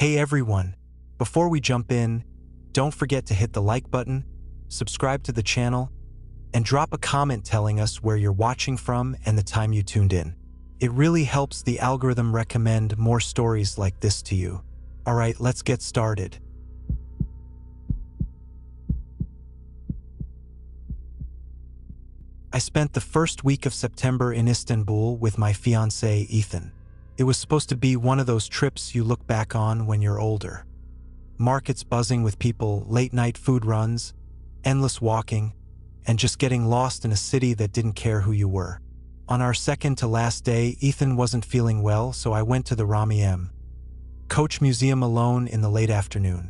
Hey everyone, before we jump in, don't forget to hit the like button, subscribe to the channel, and drop a comment telling us where you're watching from and the time you tuned in. It really helps the algorithm recommend more stories like this to you. Alright, let's get started. I spent the first week of September in Istanbul with my fiancé, Ethan. It was supposed to be one of those trips you look back on when you're older. Markets buzzing with people, late-night food runs, endless walking, and just getting lost in a city that didn't care who you were. On our second to last day, Ethan wasn't feeling well, so I went to the Rami Coach Museum alone in the late afternoon.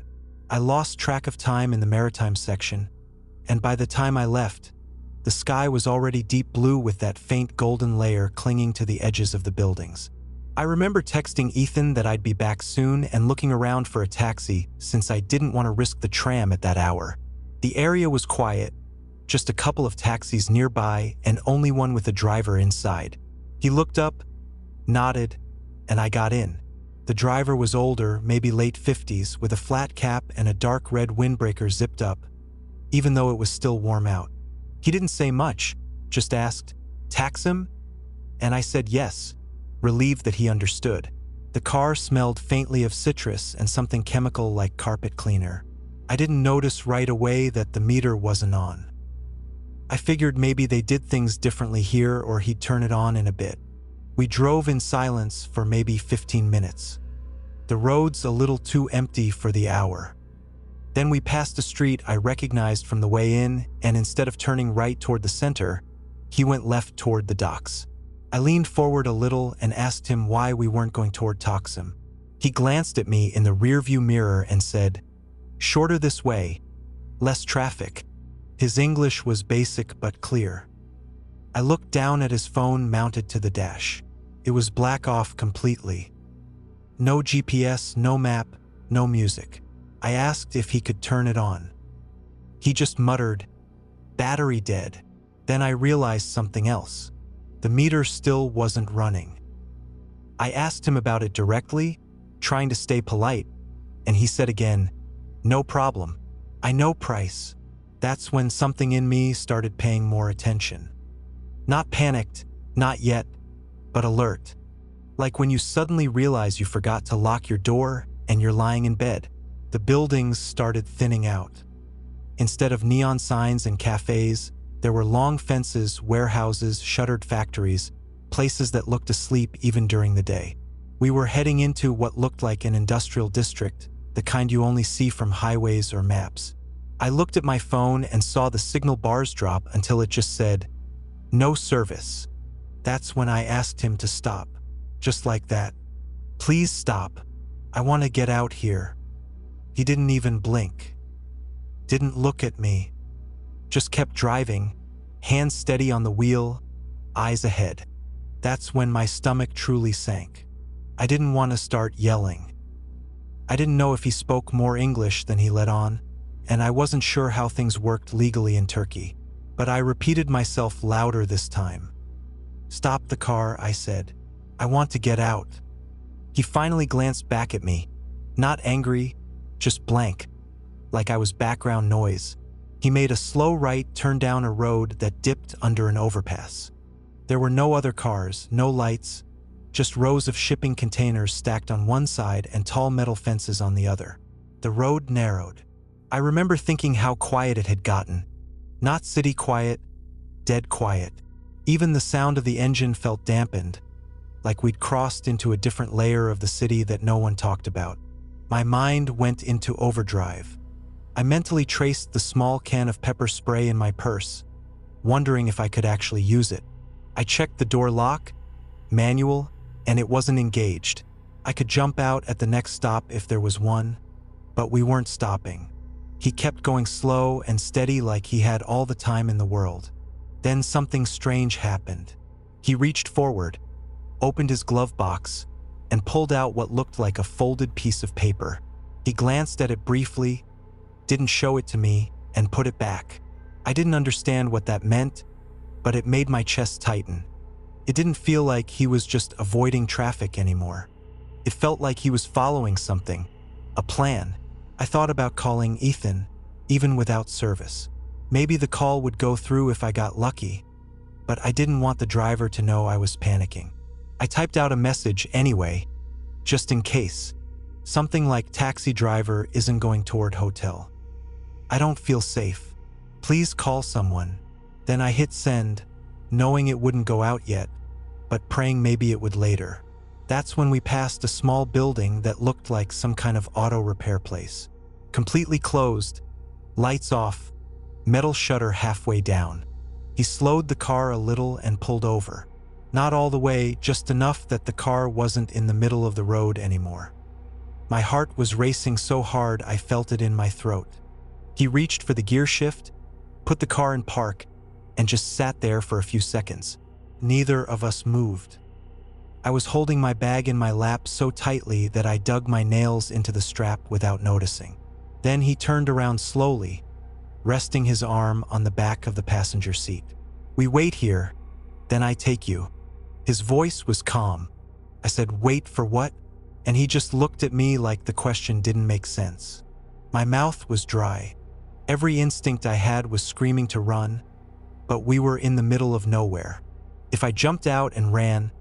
I lost track of time in the maritime section, and by the time I left, the sky was already deep blue with that faint golden layer clinging to the edges of the buildings. I remember texting Ethan that I'd be back soon and looking around for a taxi since I didn't want to risk the tram at that hour. The area was quiet, just a couple of taxis nearby and only one with a driver inside. He looked up, nodded, and I got in. The driver was older, maybe late 50s, with a flat cap and a dark red windbreaker zipped up, even though it was still warm out. He didn't say much, just asked, "Taxim?" And I said yes, relieved that he understood. The car smelled faintly of citrus and something chemical like carpet cleaner. I didn't notice right away that the meter wasn't on. I figured maybe they did things differently here or he'd turn it on in a bit. We drove in silence for maybe 15 minutes. The road's a little too empty for the hour. Then we passed a street I recognized from the way in, and instead of turning right toward the center, he went left toward the docks. I leaned forward a little and asked him why we weren't going toward Taksim. He glanced at me in the rearview mirror and said, "Shorter this way, less traffic." His English was basic but clear. I looked down at his phone mounted to the dash. It was black off completely. No GPS, no map, no music. I asked if he could turn it on. He just muttered, "Battery dead." Then I realized something else. The meter still wasn't running. I asked him about it directly, trying to stay polite, and he said again, "No problem. I know price." That's when something in me started paying more attention. Not panicked, not yet, but alert. Like when you suddenly realize you forgot to lock your door and you're lying in bed. The buildings started thinning out. Instead of neon signs and cafes, there were long fences, warehouses, shuttered factories, places that looked asleep even during the day. We were heading into what looked like an industrial district, the kind you only see from highways or maps. I looked at my phone and saw the signal bars drop until it just said, "No service." That's when I asked him to stop. Just like that. "Please stop. I want to get out here." He didn't even blink. Didn't look at me. Just kept driving, hands steady on the wheel, eyes ahead. That's when my stomach truly sank. I didn't want to start yelling. I didn't know if he spoke more English than he let on, and I wasn't sure how things worked legally in Turkey. But I repeated myself louder this time. "Stop the car," I said. "I want to get out." He finally glanced back at me, not angry, just blank, like I was background noise. He made a slow right turn down a road that dipped under an overpass. There were no other cars, no lights, just rows of shipping containers stacked on one side and tall metal fences on the other. The road narrowed. I remember thinking how quiet it had gotten. Not city quiet, dead quiet. Even the sound of the engine felt dampened, like we'd crossed into a different layer of the city that no one talked about. My mind went into overdrive. I mentally traced the small can of pepper spray in my purse, wondering if I could actually use it. I checked the door lock, manual, and it wasn't engaged. I could jump out at the next stop if there was one, but we weren't stopping. He kept going slow and steady like he had all the time in the world. Then something strange happened. He reached forward, opened his glove box, and pulled out what looked like a folded piece of paper. He glanced at it briefly, didn't show it to me, and put it back. I didn't understand what that meant, but it made my chest tighten. It didn't feel like he was just avoiding traffic anymore. It felt like he was following something, A plan. I thought about calling Ethan, even without service. Maybe the call would go through if I got lucky, but I didn't want the driver to know I was panicking. I typed out a message anyway, just in case. Something like taxi driver isn't going toward hotel. I don't feel safe. Please call someone. Then I hit send, knowing it wouldn't go out yet, but praying maybe it would later. That's when we passed a small building that looked like some kind of auto repair place. Completely closed, lights off, metal shutter halfway down. He slowed the car a little and pulled over. Not all the way, just enough that the car wasn't in the middle of the road anymore. My heart was racing so hard I felt it in my throat. He reached for the gear shift, put the car in park, and just sat there for a few seconds. Neither of us moved. I was holding my bag in my lap so tightly that I dug my nails into the strap without noticing. Then he turned around slowly, resting his arm on the back of the passenger seat. "We wait here, then I take you." His voice was calm. I said, "Wait for what?" And he just looked at me like the question didn't make sense. My mouth was dry. Every instinct I had was screaming to run, but we were in the middle of nowhere. If I jumped out and ran,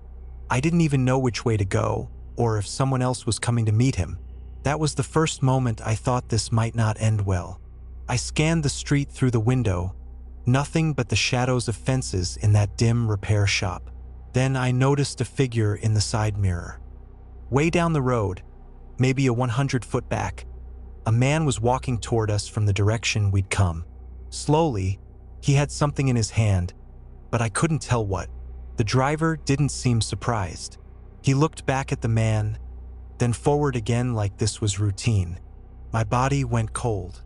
I didn't even know which way to go, or if someone else was coming to meet him. That was the first moment I thought this might not end well. I scanned the street through the window, nothing but the shadows of fences in that dim repair shop. Then I noticed a figure in the side mirror. Way down the road, maybe a 100-foot back, a man was walking toward us from the direction we'd come. Slowly, he had something in his hand, but I couldn't tell what. The driver didn't seem surprised. He looked back at the man, then forward again like this was routine. My body went cold.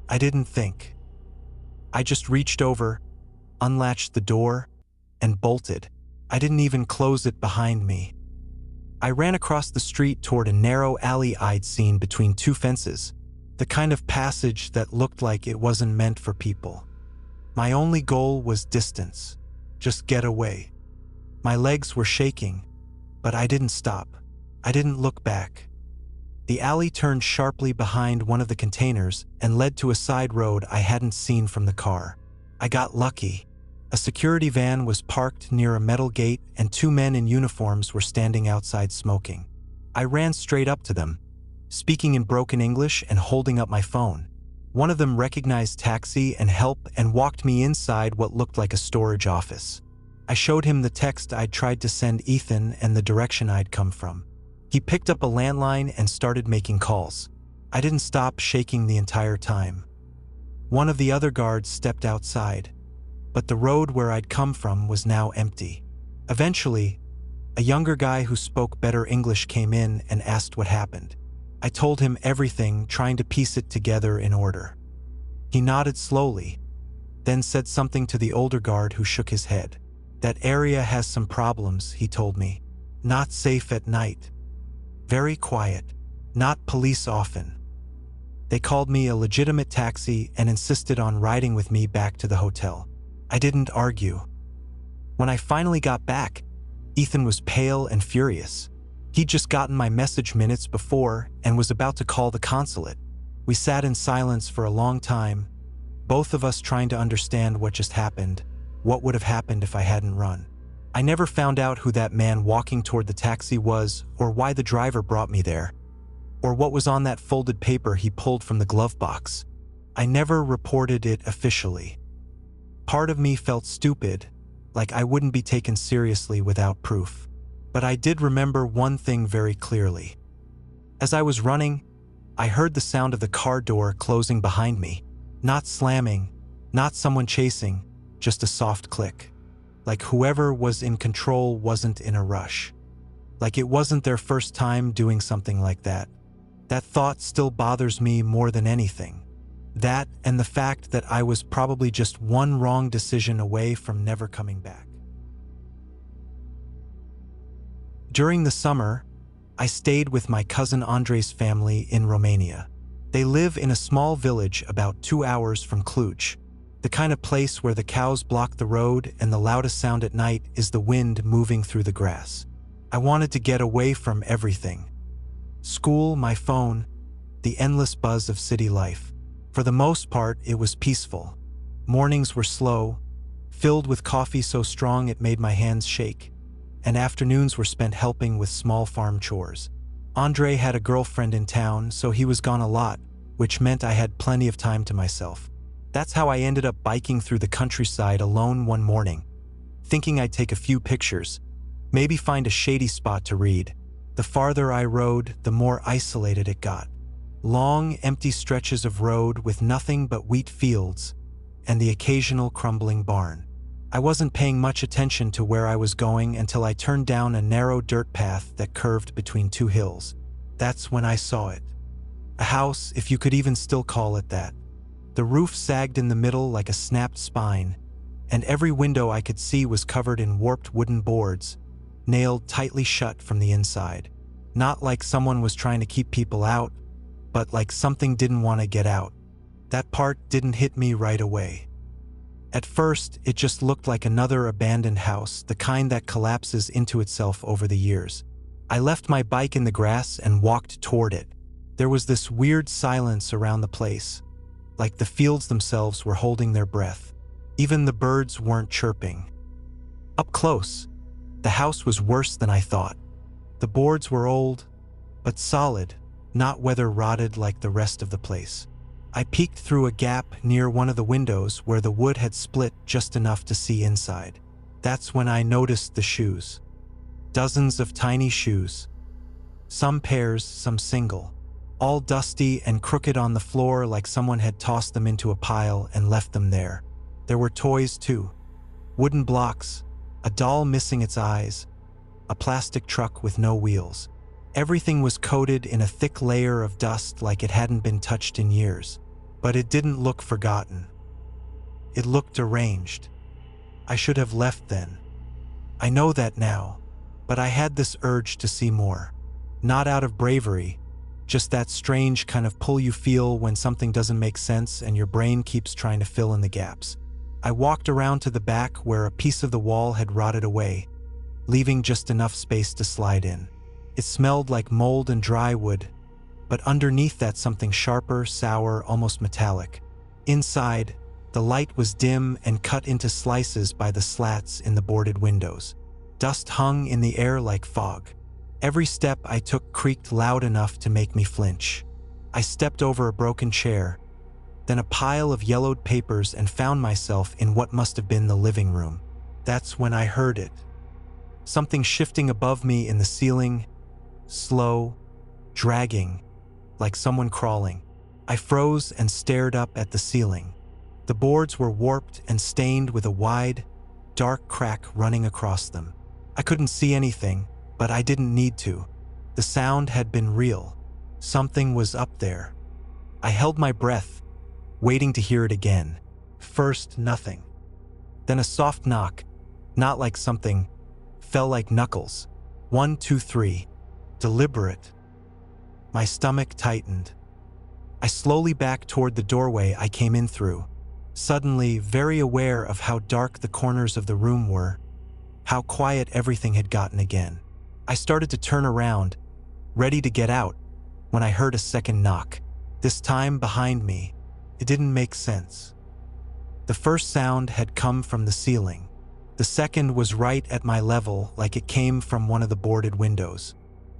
I didn't think. I just reached over, unlatched the door, and bolted. I didn't even close it behind me. I ran across the street toward a narrow alley I'd seen between two fences, the kind of passage that looked like it wasn't meant for people. My only goal was distance, just get away. My legs were shaking, but I didn't stop. I didn't look back. The alley turned sharply behind one of the containers and led to a side road I hadn't seen from the car. I got lucky. A security van was parked near a metal gate and two men in uniforms were standing outside smoking. I ran straight up to them, speaking in broken English and holding up my phone. One of them recognized taxi and help and walked me inside what looked like a storage office. I showed him the text I'd tried to send Ethan and the direction I'd come from. He picked up a landline and started making calls. I didn't stop shaking the entire time. One of the other guards stepped outside, but the road where I'd come from was now empty. Eventually, a younger guy who spoke better English came in and asked what happened. I told him everything, trying to piece it together in order. He nodded slowly, then said something to the older guard who shook his head. "That area has some problems," he told me. "Not safe at night. Very quiet. Not police often." They called me a legitimate taxi and insisted on riding with me back to the hotel. I didn't argue. When I finally got back, Ethan was pale and furious. He'd just gotten my message minutes before and was about to call the consulate. We sat in silence for a long time, both of us trying to understand what just happened, what would have happened if I hadn't run. I never found out who that man walking toward the taxi was, or why the driver brought me there, or what was on that folded paper he pulled from the glove box. I never reported it officially. Part of me felt stupid, like I wouldn't be taken seriously without proof. But I did remember one thing very clearly. As I was running, I heard the sound of the car door closing behind me. Not slamming, not someone chasing, just a soft click. Like whoever was in control wasn't in a rush. Like it wasn't their first time doing something like that. That thought still bothers me more than anything. That and the fact that I was probably just one wrong decision away from never coming back. During the summer, I stayed with my cousin Andre's family in Romania. They live in a small village about 2 hours from Cluj, the kind of place where the cows block the road and the loudest sound at night is the wind moving through the grass. I wanted to get away from everything. School, my phone, the endless buzz of city life. For the most part, it was peaceful. Mornings were slow, filled with coffee so strong it made my hands shake, and afternoons were spent helping with small farm chores. Andre had a girlfriend in town, so he was gone a lot, which meant I had plenty of time to myself. That's how I ended up biking through the countryside alone one morning, thinking I'd take a few pictures, maybe find a shady spot to read. The farther I rode, the more isolated it got. Long, empty stretches of road with nothing but wheat fields and the occasional crumbling barn. I wasn't paying much attention to where I was going until I turned down a narrow dirt path that curved between two hills. That's when I saw it. A house, if you could even still call it that. The roof sagged in the middle like a snapped spine, and every window I could see was covered in warped wooden boards, nailed tightly shut from the inside. Not like someone was trying to keep people out, but like something didn't want to get out. That part didn't hit me right away. At first, it just looked like another abandoned house, the kind that collapses into itself over the years. I left my bike in the grass and walked toward it. There was this weird silence around the place, like the fields themselves were holding their breath. Even the birds weren't chirping. Up close, the house was worse than I thought. The boards were old, but solid, not weather-rotted like the rest of the place. I peeked through a gap near one of the windows where the wood had split just enough to see inside. That's when I noticed the shoes. Dozens of tiny shoes. Some pairs, some single. All dusty and crooked on the floor like someone had tossed them into a pile and left them there. There were toys too. Wooden blocks, a doll missing its eyes, a plastic truck with no wheels. Everything was coated in a thick layer of dust like it hadn't been touched in years. But it didn't look forgotten. It looked deranged. I should have left then. I know that now, but I had this urge to see more. Not out of bravery, just that strange kind of pull you feel when something doesn't make sense and your brain keeps trying to fill in the gaps. I walked around to the back where a piece of the wall had rotted away, leaving just enough space to slide in. It smelled like mold and dry wood, but underneath that something sharper, sour, almost metallic. Inside, the light was dim and cut into slices by the slats in the boarded windows. Dust hung in the air like fog. Every step I took creaked loud enough to make me flinch. I stepped over a broken chair, then a pile of yellowed papers and found myself in what must have been the living room. That's when I heard it. Something shifting above me in the ceiling, slow, dragging, like someone crawling. I froze and stared up at the ceiling. The boards were warped and stained with a wide, dark crack running across them. I couldn't see anything, but I didn't need to. The sound had been real. Something was up there. I held my breath, waiting to hear it again. First, nothing. Then a soft knock, not like something, fell like knuckles. 1, 2, 3. Deliberate. My stomach tightened. I slowly backed toward the doorway I came in through, suddenly very aware of how dark the corners of the room were, how quiet everything had gotten again. I started to turn around, ready to get out, when I heard a second knock, this time behind me. It didn't make sense. The first sound had come from the ceiling. The second was right at my level, like it came from one of the boarded windows.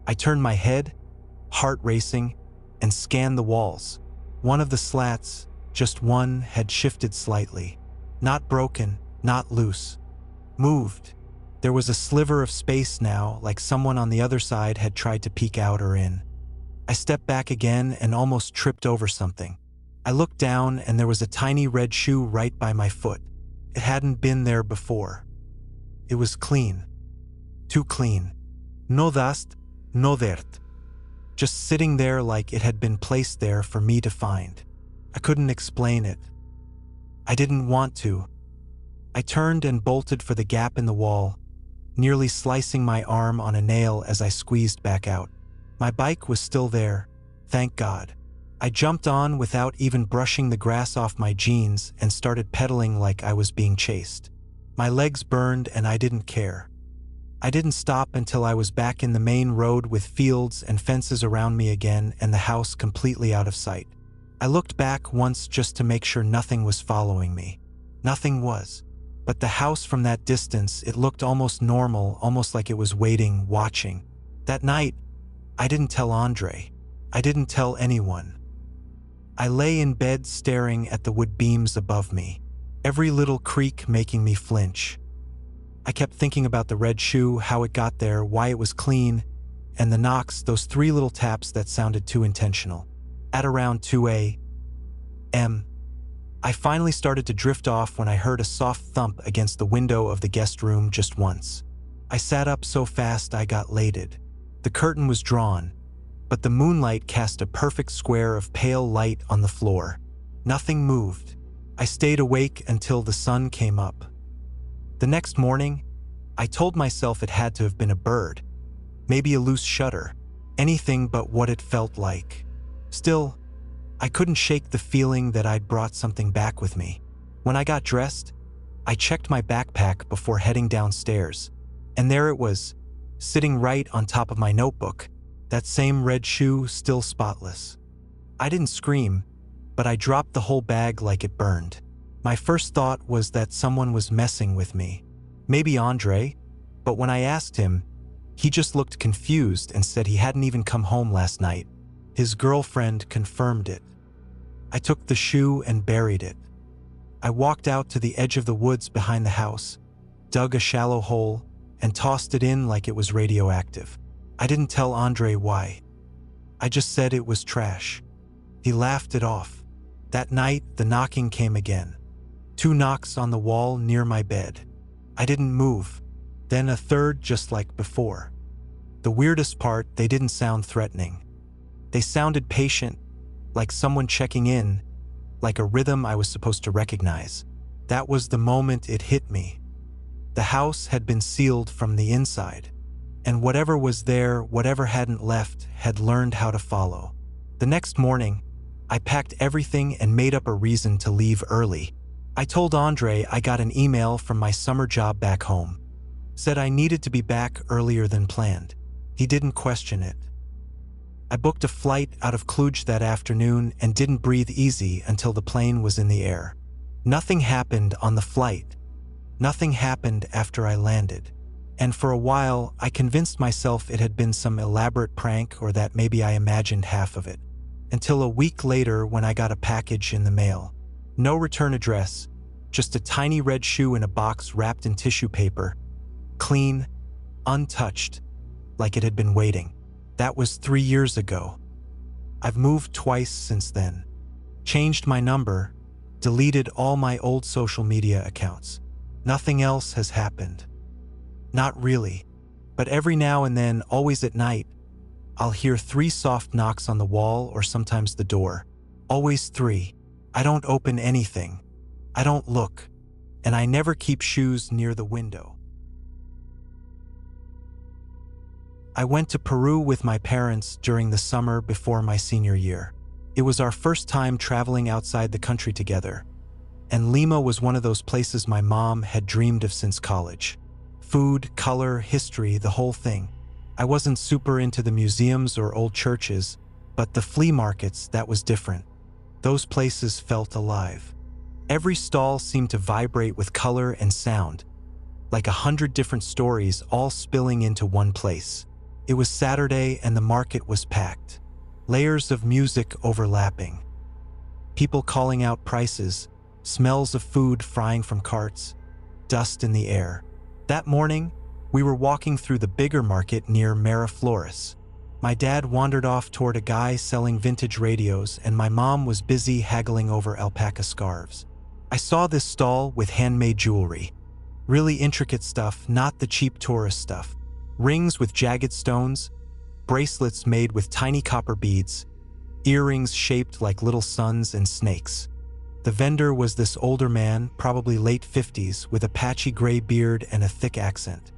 I turned my head, heart racing, and scanned the walls. One of the slats, just one, had shifted slightly. Not broken, not loose. Moved. There was a sliver of space now, like someone on the other side had tried to peek out or in. I stepped back again and almost tripped over something. I looked down and there was a tiny red shoe right by my foot. It hadn't been there before. It was clean. Too clean. No dust, no dirt. Just sitting there like it had been placed there for me to find. I couldn't explain it. I didn't want to. I turned and bolted for the gap in the wall, nearly slicing my arm on a nail as I squeezed back out. My bike was still there, thank God. I jumped on without even brushing the grass off my jeans and started pedaling like I was being chased. My legs burned and I didn't care. I didn't stop until I was back in the main road with fields and fences around me again and the house completely out of sight. I looked back once just to make sure nothing was following me. Nothing was. But the house from that distance, it looked almost normal, almost like it was waiting, watching. That night, I didn't tell Andre. I didn't tell anyone. I lay in bed staring at the wood beams above me, every little creak making me flinch. I kept thinking about the red shoe, how it got there, why it was clean, and the knocks, those 3 little taps that sounded too intentional. At around 2 a.m., I finally started to drift off when I heard a soft thump against the window of the guest room just once. I sat up so fast I got lighted. The curtain was drawn, but the moonlight cast a perfect square of pale light on the floor. Nothing moved. I stayed awake until the sun came up. The next morning, I told myself it had to have been a bird, maybe a loose shutter, anything but what it felt like. Still, I couldn't shake the feeling that I'd brought something back with me. When I got dressed, I checked my backpack before heading downstairs, and there it was, sitting right on top of my notebook, that same red shoe, still spotless. I didn't scream, but I dropped the whole bag like it burned. My first thought was that someone was messing with me. Maybe Andre, but when I asked him, he just looked confused and said he hadn't even come home last night. His girlfriend confirmed it. I took the shoe and buried it. I walked out to the edge of the woods behind the house, dug a shallow hole, and tossed it in like it was radioactive. I didn't tell Andre why. I just said it was trash. He laughed it off. That night, the knocking came again. 2 knocks on the wall near my bed. I didn't move. Then a third just like before. The weirdest part, they didn't sound threatening. They sounded patient, like someone checking in, like a rhythm I was supposed to recognize. That was the moment it hit me. The house had been sealed from the inside, and whatever was there, whatever hadn't left, had learned how to follow. The next morning, I packed everything and made up a reason to leave early. I told Andre I got an email from my summer job back home. Said I needed to be back earlier than planned. He didn't question it. I booked a flight out of Cluj that afternoon and didn't breathe easy until the plane was in the air. Nothing happened on the flight. Nothing happened after I landed. And for a while, I convinced myself it had been some elaborate prank or that maybe I imagined half of it. Until a week later when I got a package in the mail. No return address, just a tiny red shoe in a box wrapped in tissue paper. Clean, untouched, like it had been waiting. That was 3 years ago. I've moved twice since then. Changed my number, deleted all my old social media accounts. Nothing else has happened. Not really, but every now and then, always at night, I'll hear 3 soft knocks on the wall or sometimes the door. Always 3. I don't open anything. I don't look. And I never keep shoes near the window. I went to Peru with my parents during the summer before my senior year. It was our first time traveling outside the country together. And Lima was one of those places my mom had dreamed of since college. Food, color, history, the whole thing. I wasn't super into the museums or old churches, but the flea markets, that was different. Those places felt alive. Every stall seemed to vibrate with color and sound, like 100 different stories all spilling into one place. It was Saturday and the market was packed. Layers of music overlapping. People calling out prices, smells of food frying from carts, dust in the air. That morning, we were walking through the bigger market near Miraflores. My dad wandered off toward a guy selling vintage radios, and my mom was busy haggling over alpaca scarves. I saw this stall with handmade jewelry. Really intricate stuff, not the cheap tourist stuff. Rings with jagged stones, bracelets made with tiny copper beads, earrings shaped like little suns and snakes. The vendor was this older man, probably late 50s, with a patchy gray beard and a thick accent.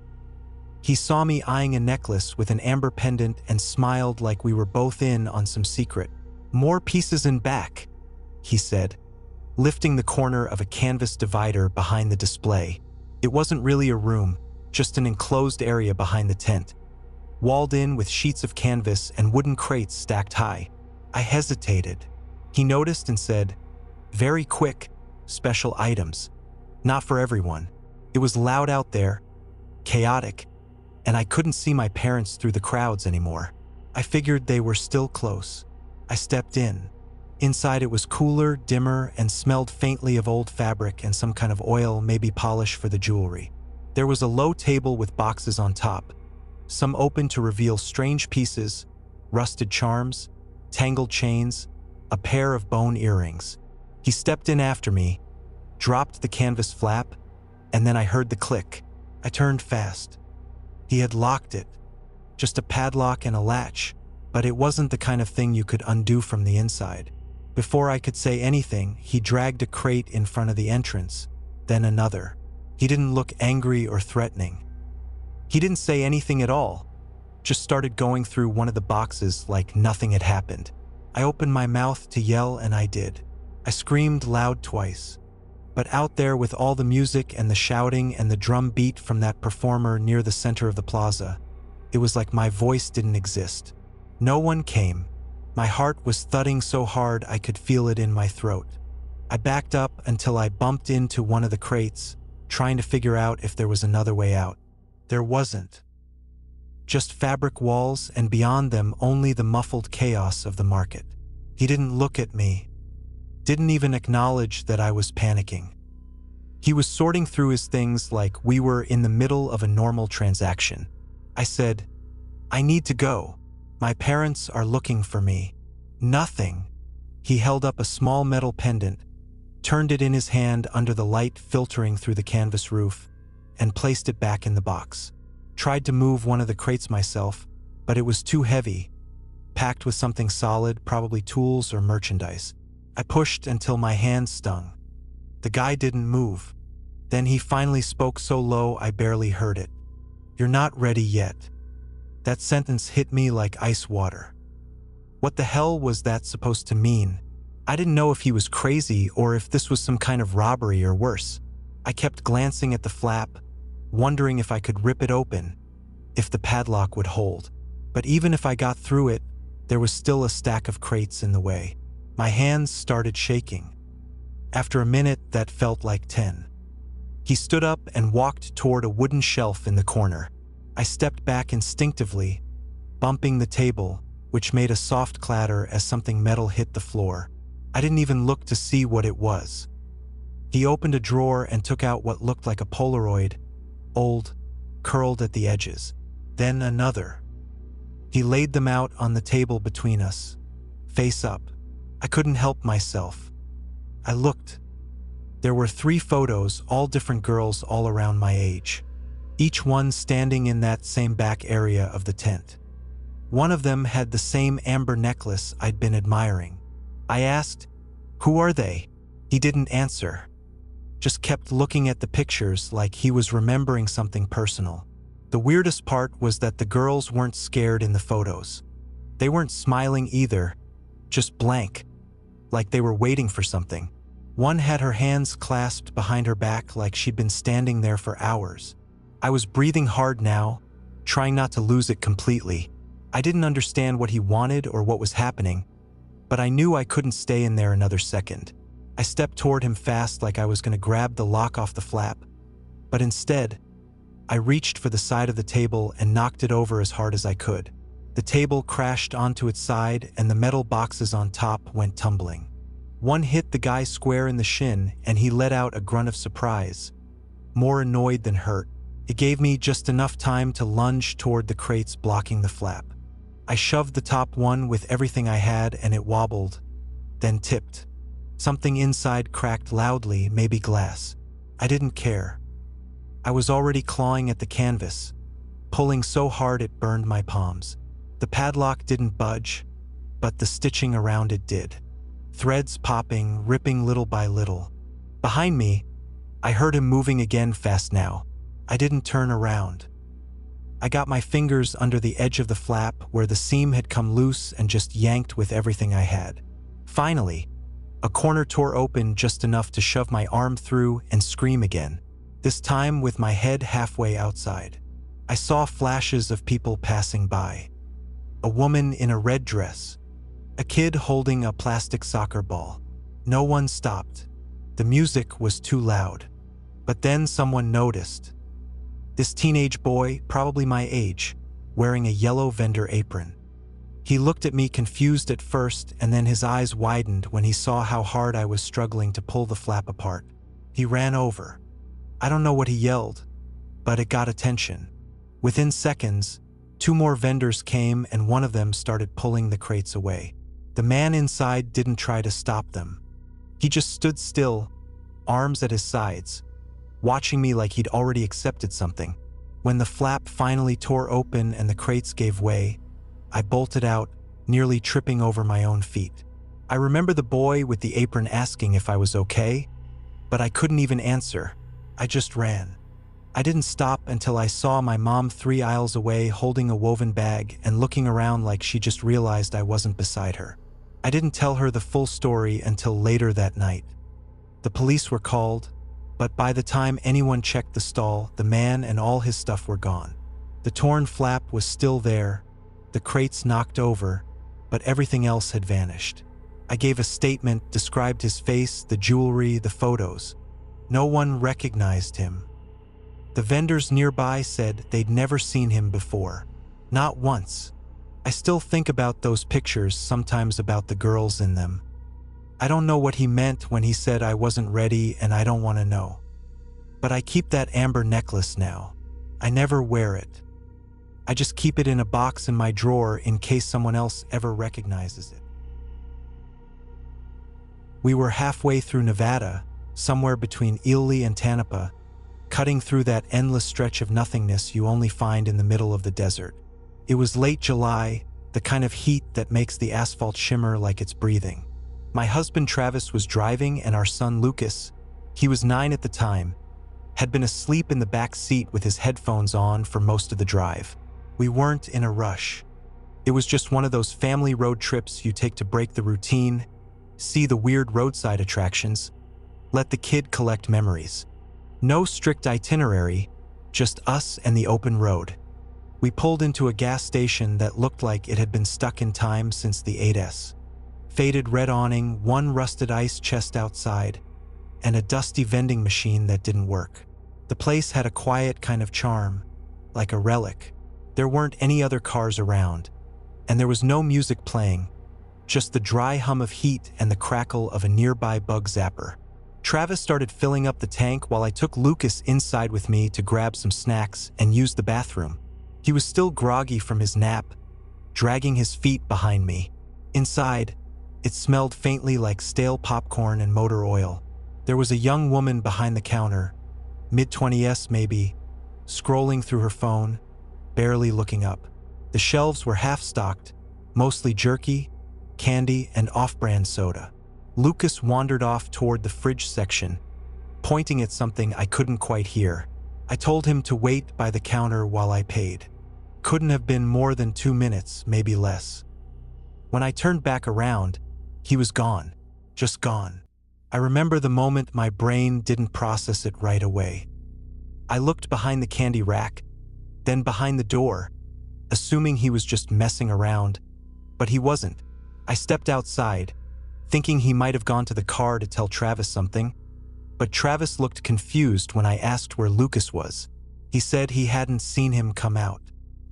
He saw me eyeing a necklace with an amber pendant and smiled like we were both in on some secret. "More pieces in back," he said, lifting the corner of a canvas divider behind the display. It wasn't really a room. just an enclosed area behind the tent, walled in with sheets of canvas and wooden crates stacked high. I hesitated. He noticed and said, "Very quick, special items. Not for everyone." It was loud out there, chaotic, and I couldn't see my parents through the crowds anymore. I figured they were still close. I stepped in. Inside it was cooler, dimmer, and smelled faintly of old fabric and some kind of oil, maybe polish for the jewelry. There was a low table with boxes on top, some open to reveal strange pieces, rusted charms, tangled chains, a pair of bone earrings. He stepped in after me, dropped the canvas flap, and then I heard the click. I turned fast. He had locked it, just a padlock and a latch, but it wasn't the kind of thing you could undo from the inside. Before I could say anything, he dragged a crate in front of the entrance, then another. He didn't look angry or threatening. He didn't say anything at all, just started going through one of the boxes like nothing had happened. I opened my mouth to yell, and I did. I screamed loud twice. But out there with all the music and the shouting and the drum beat from that performer near the center of the plaza, it was like my voice didn't exist. No one came. My heart was thudding so hard I could feel it in my throat. I backed up until I bumped into one of the crates, trying to figure out if there was another way out. There wasn't. Just fabric walls, and beyond them only the muffled chaos of the market. He didn't look at me, didn't even acknowledge that I was panicking. He was sorting through his things like we were in the middle of a normal transaction. I said, "I need to go. My parents are looking for me." Nothing. He held up a small metal pendant, turned it in his hand under the light filtering through the canvas roof, and placed it back in the box. Tried to move one of the crates myself, but it was too heavy, packed with something solid, probably tools or merchandise. I pushed until my hands stung. The guy didn't move. Then he finally spoke so low I barely heard it. "You're not ready yet." That sentence hit me like ice water. What the hell was that supposed to mean? I didn't know if he was crazy or if this was some kind of robbery or worse. I kept glancing at the flap, wondering if I could rip it open, if the padlock would hold. But even if I got through it, there was still a stack of crates in the way. My hands started shaking. After a minute, that felt like 10. He stood up and walked toward a wooden shelf in the corner. I stepped back instinctively, bumping the table, which made a soft clatter as something metal hit the floor. I didn't even look to see what it was. He opened a drawer and took out what looked like a Polaroid, old, curled at the edges. Then another. He laid them out on the table between us, face up. I couldn't help myself. I looked. There were 3 photos, all different girls all around my age, each one standing in that same back area of the tent. One of them had the same amber necklace I'd been admiring. I asked, "Who are they?" He didn't answer, just kept looking at the pictures like he was remembering something personal. The weirdest part was that the girls weren't scared in the photos. They weren't smiling either, just blank, like they were waiting for something. One had her hands clasped behind her back like she'd been standing there for hours. I was breathing hard now, trying not to lose it completely. I didn't understand what he wanted or what was happening, but I knew I couldn't stay in there another second. I stepped toward him fast like I was going to grab the lock off the flap, but instead, I reached for the side of the table and knocked it over as hard as I could. The table crashed onto its side and the metal boxes on top went tumbling. One hit the guy square in the shin and he let out a grunt of surprise, more annoyed than hurt. It gave me just enough time to lunge toward the crates blocking the flap. I shoved the top one with everything I had and it wobbled, then tipped. Something inside cracked loudly, maybe glass. I didn't care. I was already clawing at the canvas, pulling so hard it burned my palms. The padlock didn't budge, but the stitching around it did. Threads popping, ripping little by little. Behind me, I heard him moving again fast now. I didn't turn around. I got my fingers under the edge of the flap where the seam had come loose and just yanked with everything I had. Finally, a corner tore open just enough to shove my arm through and scream again. this time with my head halfway outside. I saw flashes of people passing by. A woman in a red dress. A kid holding a plastic soccer ball. No one stopped. The music was too loud. But then someone noticed. This teenage boy, probably my age, wearing a yellow vendor apron. He looked at me confused at first, and then his eyes widened when he saw how hard I was struggling to pull the flap apart. He ran over. I don't know what he yelled, but it got attention. Within seconds, 2 more vendors came and one of them started pulling the crates away. The man inside didn't try to stop them. He just stood still, arms at his sides, watching me like he'd already accepted something. When the flap finally tore open and the crates gave way, I bolted out, nearly tripping over my own feet. I remember the boy with the apron asking if I was okay, but I couldn't even answer. I just ran. I didn't stop until I saw my mom 3 aisles away holding a woven bag and looking around like she just realized I wasn't beside her. I didn't tell her the full story until later that night. The police were called, but by the time anyone checked the stall, the man and all his stuff were gone. The torn flap was still there, the crates knocked over, but everything else had vanished. I gave a statement, described his face, the jewelry, the photos. No one recognized him. The vendors nearby said they'd never seen him before. Not once. I still think about those pictures, sometimes about the girls in them. I don't know what he meant when he said I wasn't ready and I don't want to know. But I keep that amber necklace now. I never wear it. I just keep it in a box in my drawer in case someone else ever recognizes it. We were halfway through Nevada, somewhere between Ely and Tonopah, cutting through that endless stretch of nothingness you only find in the middle of the desert. It was late July, the kind of heat that makes the asphalt shimmer like it's breathing. My husband Travis was driving and our son Lucas, he was 9 at the time, had been asleep in the back seat with his headphones on for most of the drive. We weren't in a rush. It was just one of those family road trips you take to break the routine, see the weird roadside attractions, let the kid collect memories. No strict itinerary, just us and the open road. We pulled into a gas station that looked like it had been stuck in time since the 8S. Faded red awning, one rusted ice chest outside, and a dusty vending machine that didn't work. The place had a quiet kind of charm, like a relic. There weren't any other cars around, and there was no music playing, just the dry hum of heat and the crackle of a nearby bug zapper. Travis started filling up the tank while I took Lucas inside with me to grab some snacks and use the bathroom. He was still groggy from his nap, dragging his feet behind me. Inside, it smelled faintly like stale popcorn and motor oil. There was a young woman behind the counter, mid-20s maybe, scrolling through her phone, barely looking up. The shelves were half-stocked, mostly jerky, candy, and off-brand soda. Lucas wandered off toward the fridge section, pointing at something I couldn't quite hear. I told him to wait by the counter while I paid. Couldn't have been more than 2 minutes, maybe less. When I turned back around, he was gone. Just gone. I remember the moment my brain didn't process it right away. I looked behind the candy rack, then behind the door, assuming he was just messing around, but he wasn't. I stepped outside, thinking he might have gone to the car to tell Travis something, but Travis looked confused when I asked where Lucas was. He said he hadn't seen him come out.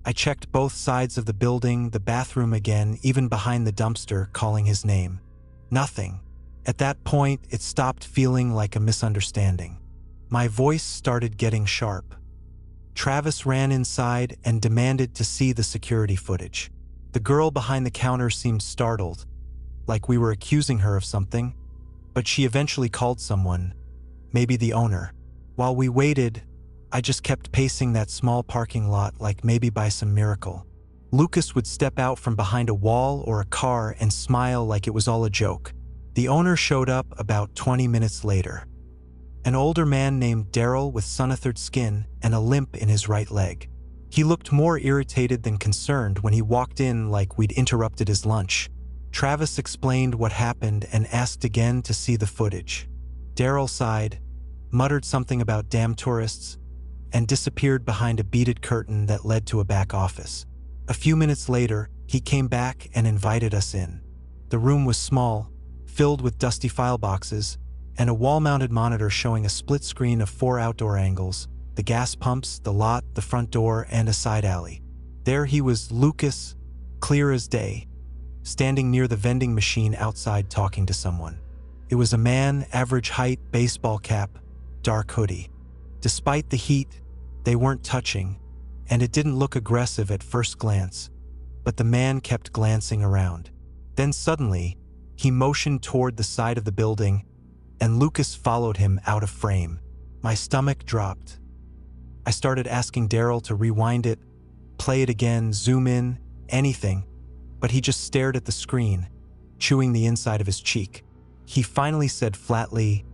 I checked both sides of the building, the bathroom again, even behind the dumpster, calling his name. Nothing. At that point, it stopped feeling like a misunderstanding. My voice started getting sharp. Travis ran inside and demanded to see the security footage. The girl behind the counter seemed startled, like we were accusing her of something, but she eventually called someone, maybe the owner. While we waited, I just kept pacing that small parking lot like maybe by some miracle. Lucas would step out from behind a wall or a car and smile like it was all a joke. The owner showed up about 20 minutes later. An older man named Daryl with sun-athered skin and a limp in his right leg. He looked more irritated than concerned when he walked in like we'd interrupted his lunch. Travis explained what happened and asked again to see the footage. Daryl sighed, muttered something about damn tourists, and disappeared behind a beaded curtain that led to a back office. A few minutes later, he came back and invited us in. The room was small, filled with dusty file boxes, and a wall-mounted monitor showing a split screen of 4 outdoor angles: the gas pumps, the lot, the front door, and a side alley. There he was, Lucas, clear as day, standing near the vending machine outside talking to someone. It was a man, average height, baseball cap, dark hoodie. Despite the heat, they weren't touching, and it didn't look aggressive at first glance, but the man kept glancing around. Then suddenly, he motioned toward the side of the building, and Lucas followed him out of frame. My stomach dropped. I started asking Daryl to rewind it, play it again, zoom in, anything, but he just stared at the screen, chewing the inside of his cheek. He finally said flatly,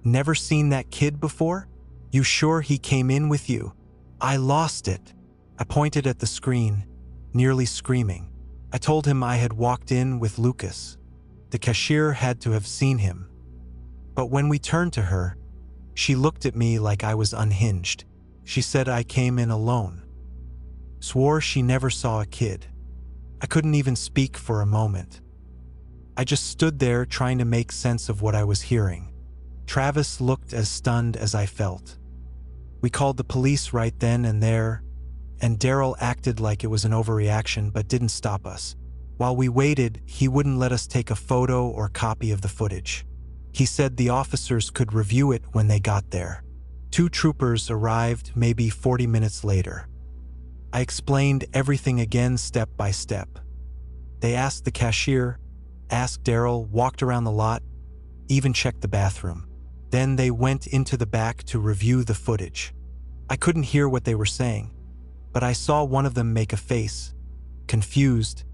"Never seen that kid before? You sure he came in with you?" I lost it. I pointed at the screen, nearly screaming. I told him I had walked in with Lucas. The cashier had to have seen him. But when we turned to her, she looked at me like I was unhinged. She said I came in alone. Swore she never saw a kid. I couldn't even speak for a moment. I just stood there trying to make sense of what I was hearing. Travis looked as stunned as I felt. We called the police right then and there, and Daryl acted like it was an overreaction but didn't stop us. While we waited, he wouldn't let us take a photo or copy of the footage. He said the officers could review it when they got there. 2 troopers arrived maybe 40 minutes later. I explained everything again step by step. They asked the cashier, asked Daryl, walked around the lot, even checked the bathroom. Then they went into the back to review the footage. I couldn't hear what they were saying, but I saw one of them make a face, confused,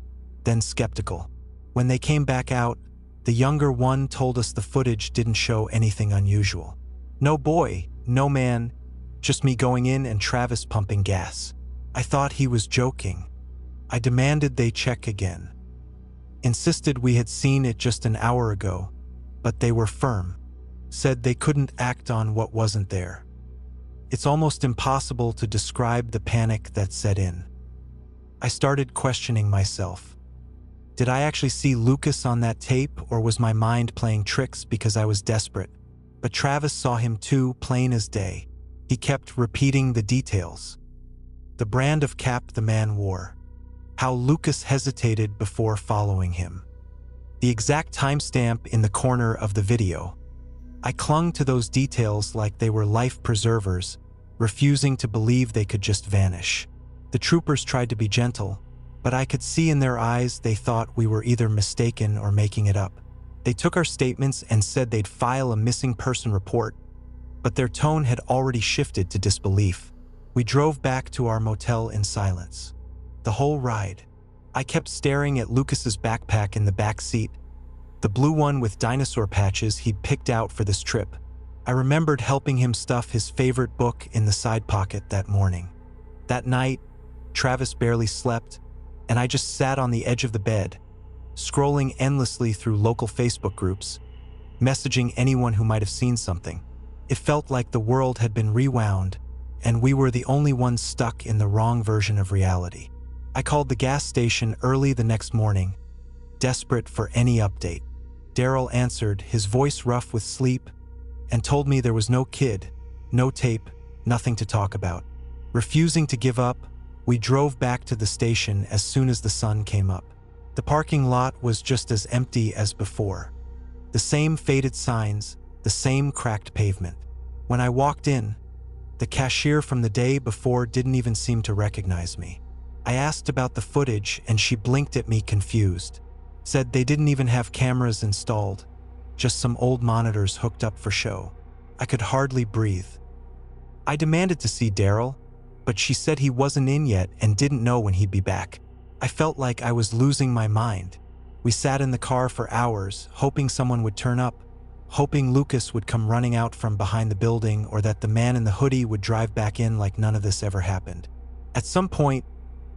then skeptical. When they came back out, the younger one told us the footage didn't show anything unusual. No boy, no man, just me going in and Travis pumping gas. I thought he was joking. I demanded they check again. Insisted we had seen it just an hour ago, but they were firm. Said they couldn't act on what wasn't there. It's almost impossible to describe the panic that set in. I started questioning myself. Did I actually see Lucas on that tape, or was my mind playing tricks because I was desperate? But Travis saw him too, plain as day. He kept repeating the details. The brand of cap the man wore. How Lucas hesitated before following him. The exact timestamp in the corner of the video. I clung to those details like they were life preservers, refusing to believe they could just vanish. The troopers tried to be gentle, but I could see in their eyes they thought we were either mistaken or making it up. They took our statements and said they'd file a missing person report, but their tone had already shifted to disbelief. We drove back to our motel in silence. The whole ride, I kept staring at Lucas's backpack in the back seat, the blue one with dinosaur patches he'd picked out for this trip. I remembered helping him stuff his favorite book in the side pocket that morning. That night, Travis barely slept, and I just sat on the edge of the bed, scrolling endlessly through local Facebook groups, messaging anyone who might have seen something. It felt like the world had been rewound, and we were the only ones stuck in the wrong version of reality. I called the gas station early the next morning, desperate for any update. Daryl answered, his voice rough with sleep, and told me there was no kid, no tape, nothing to talk about. Refusing to give up, we drove back to the station as soon as the sun came up. The parking lot was just as empty as before. The same faded signs, the same cracked pavement. When I walked in, the cashier from the day before didn't even seem to recognize me. I asked about the footage and she blinked at me confused. Said they didn't even have cameras installed, just some old monitors hooked up for show. I could hardly breathe. I demanded to see Daryl, but she said he wasn't in yet and didn't know when he'd be back. I felt like I was losing my mind. We sat in the car for hours, hoping someone would turn up, hoping Lucas would come running out from behind the building or that the man in the hoodie would drive back in like none of this ever happened. At some point,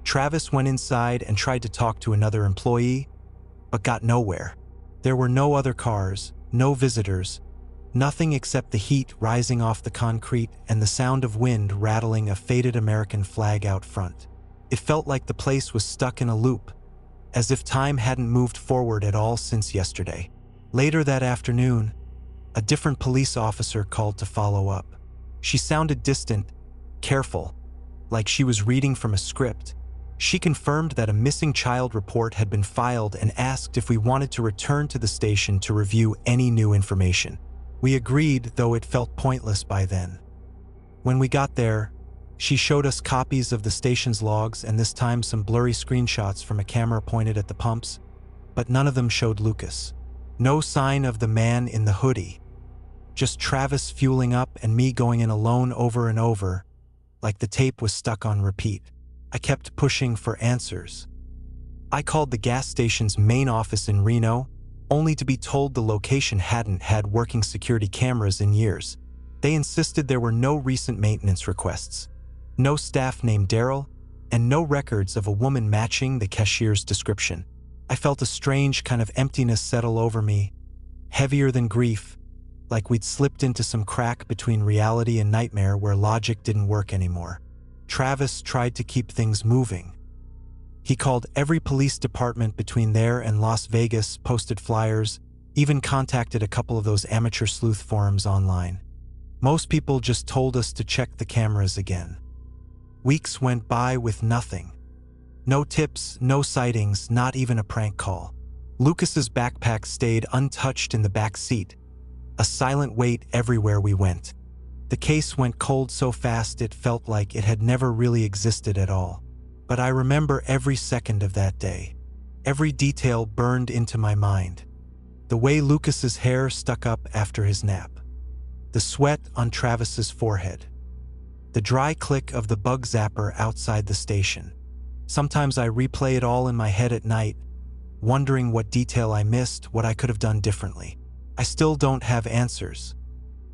Travis went inside and tried to talk to another employee, but got nowhere. There were no other cars, no visitors, Nothing except the heat rising off the concrete and the sound of wind rattling a faded American flag out front. It felt like the place was stuck in a loop, as if time hadn't moved forward at all since yesterday. Later that afternoon, a different police officer called to follow up. She sounded distant, careful, like she was reading from a script. She confirmed that a missing child report had been filed and asked if we wanted to return to the station to review any new information. We agreed, though it felt pointless by then. When we got there, she showed us copies of the station's logs and this time some blurry screenshots from a camera pointed at the pumps, but none of them showed Lucas. No sign of the man in the hoodie. Just Travis fueling up and me going in alone over and over, like the tape was stuck on repeat. I kept pushing for answers. I called the gas station's main office in Reno, only to be told the location hadn't had working security cameras in years. They insisted there were no recent maintenance requests, no staff named Daryl, and no records of a woman matching the cashier's description. I felt a strange kind of emptiness settle over me, heavier than grief, like we'd slipped into some crack between reality and nightmare where logic didn't work anymore. Travis tried to keep things moving. He called every police department between there and Las Vegas, posted flyers, even contacted a couple of those amateur sleuth forums online. Most people just told us to check the cameras again. Weeks went by with nothing. No tips, no sightings, not even a prank call. Lucas's backpack stayed untouched in the back seat, a silent weight everywhere we went. The case went cold so fast it felt like it had never really existed at all. But I remember every second of that day. Every detail burned into my mind. The way Lucas's hair stuck up after his nap. The sweat on Travis's forehead. The dry click of the bug zapper outside the station. Sometimes I replay it all in my head at night, wondering what detail I missed, what I could have done differently. I still don't have answers.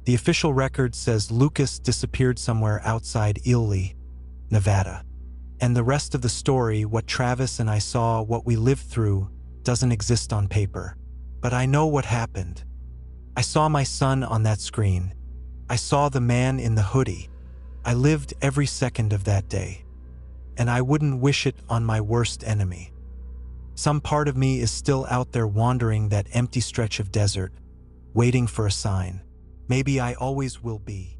The official record says Lucas disappeared somewhere outside Ely, Nevada. And the rest of the story, what Travis and I saw, what we lived through, doesn't exist on paper. But I know what happened. I saw my son on that screen. I saw the man in the hoodie. I lived every second of that day. And I wouldn't wish it on my worst enemy. Some part of me is still out there wandering that empty stretch of desert, waiting for a sign. Maybe I always will be.